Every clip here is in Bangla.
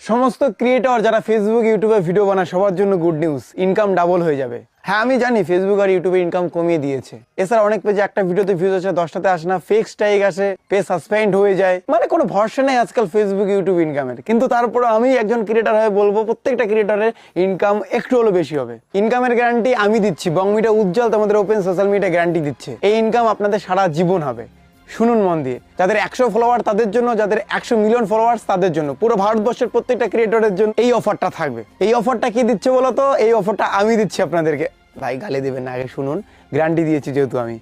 সমস্ত ক্রিয়েটর যারা ফেসবুক ইউটিউবে ভিডিও বানায় সবার জন্য গুড নিউজ, ইনকাম ডাবল হয়ে যাবে। হ্যাঁ আমি জানি ফেসবুক আর ইউটিউবে ইনকাম কমিয়ে দিয়েছে। এছাড়া অনেক পেজে একটা ভিডিওতে ভিউজ আসে 10টাতে আসে না, ফেক স্ট্রাইক আসে, পেজ সাসপেন্ড হয়ে যায়, মানে কোনো ভরসা নেই আজকাল ফেসবুক ইউটিউব ইনকামের। কিন্তু তারপরে আমি একজন ক্রিয়েটর হয়ে বলবো প্রত্যেকটা ক্রিয়েটরের ইনকাম একটু হলেও বেশি হবে। ইনকামের গ্যারান্টি আমি দিচ্ছি, বং মিডিয়া উজ্জ্বল তোমাদের ওপেন সোশ্যাল মিডিয়া গ্যারান্টি দিচ্ছে। এই ইনকাম আপনাদের সারা জীবন হবে। শুনুন মন দিয়ে, যাদের 100 ফলোয়ার তাদের জন্য, যাদের 100 মিলিয়ন ফলোয়ার্স তাদের জন্য, পুরো ভারতবর্ষের প্রত্যেকটা ক্রিয়েটরের জন্য এই অফারটা থাকবে। এই অফারটা কি দিচ্ছে বলো তো? এই অফারটা আমি দিচ্ছি আপনাদেরকে। ভাই গালি দেবেন না, আগে শুনুন, গ্যারান্টি দিয়েছি যেহেতু আমি।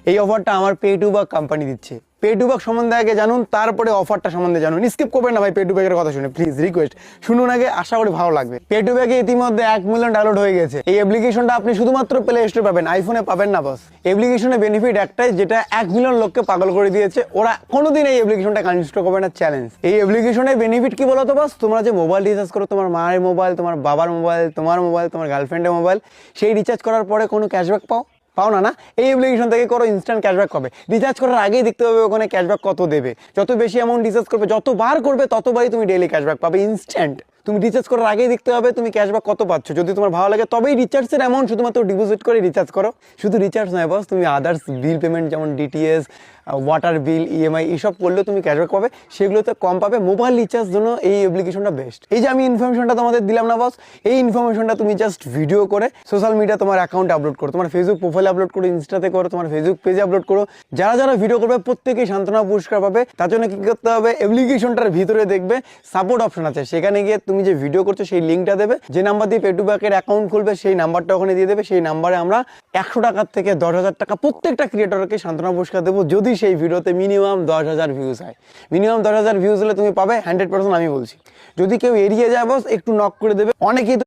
এই অফারটা আমার পে2বাক কোম্পানি দিচ্ছে। পে2বাক সম্বন্ধে আগে জানুন, তারপরে অফারটা সম্বন্ধে জানুন। স্কিপ করবেন না ভাই পে2বাকের কথা শুনে, প্লিজ রিকোয়েস্ট শুনুন আগে, আশা করি ভালো লাগবে। পে2বাকে ইতিমধ্যে 1 মিলিয়ন ডাউনলোড হয়ে গেছে। এই অ্যাপ্লিকেশনটা আপনি শুধুমাত্র প্লে স্টোরে পাবেন, আইফোনে পাবেন না বস। অ্যাপ্লিকেশনের বেনিফিট একটাই, যেটা 1 মিলিয়ন লোককে পাগল করে দিয়েছে। ওরা কোনোদিন এই অ্যাপ্লিকেশনটা আনইনস্টল করবে না, চ্যালেঞ্জ। এই অ্যাপ্লিকেশনের বেনিফিট কি বলতো বস? তোমরা যে মোবাইল রিচার্জ করো, তোমার মায়ের মোবাইল, তোমার বাবার মোবাইল, তোমার মোবাইল, তোমার গার্লফ্রেন্ডের মোবাইল, সেই রিচার্জ করার পরে কোনো ক্যাশব্যাক পাও না? এই অ্যাপ্লিকেশন থেকে করো, ইনস্ট্যান্ট ক্যাশব্যাক পাবে। রিচার্জ করার আগেই দেখতে হবে ওখানে ক্যাশব্যাক কত দেবে। যত বেশি অ্যামাউন্ট রিচার্জ করবে, যতবার করবে ততবারই তুমি ডেইলি ক্যাশব্যাক পাবে ইনস্ট্যান্ট। তুমি রিচার্জ করার আগেই দেখতে হবে তুমি ক্যাশব্যাক কত পাচ্ছ। যদি তোমার ভালো লাগে তবেই রিচার্জের অ্যামাউন্ট শুধুমাত্র ডিপোজিট করে রিচার্জ করো। শুধু রিচার্জ নয় বস, তুমি আদার্স বিল পেমেন্ট যেমন ডিটিএস, ওয়াটার বিল, ইএমআই এসব করলেও তুমি ক্যাশব্যাক পাবে, সেগুলোতে কম পাবে। মোবাইল রিচার্জ জন্য এই অ্যাপ্লিকেশনটা বেস্ট। এই যে আমি ইনফরমেশনটা তোমাদের দিলাম না বস, এই ইনফরমেশনটা তুমি জাস্ট ভিডিও করে সোশ্যাল মিডিয়া তোমার অ্যাকাউন্টে আপলোড করো, তোমার ফেসবুক প্রোফাইলে আপলোড করো, ইনস্টাতে করো, তোমার ফেসবুক পেজে আপলোড করো। যারা যারা ভিডিও করবে প্রত্যেকেই সান্ত্বনা পুরস্কার পাবে। তার জন্য কি করতে হবে? অ্যাপ্লিকেশনটার ভিতরে দেখবে সাপোর্ট অপশন আছে, সেখানে গিয়ে তুমি যে ভিডিও করছো সেই লিঙ্কটা দেবে। যে নাম্বার দিয়ে পে2বাকের অ্যাকাউন্ট খুলবে সেই নাম্বারটা ওখানে দিয়ে দেবে। সেই নাম্বারে আমরা 100 টাকার থেকে 10,000 টাকা প্রত্যেকটা ক্রিয়েটরকে সান্ত্বনা পুরস্কার দেবো, যদি সেই ভিডিওতে মিনিমাম 10,000 ভিউজ হয়। মিনিমাম 10,000 ভিউজ হলে তুমি পাবে 100%, আমি বলছি। যদি কেউ এড়িয়ে যায় বস, একটু নক করে দেবে। অনেকেই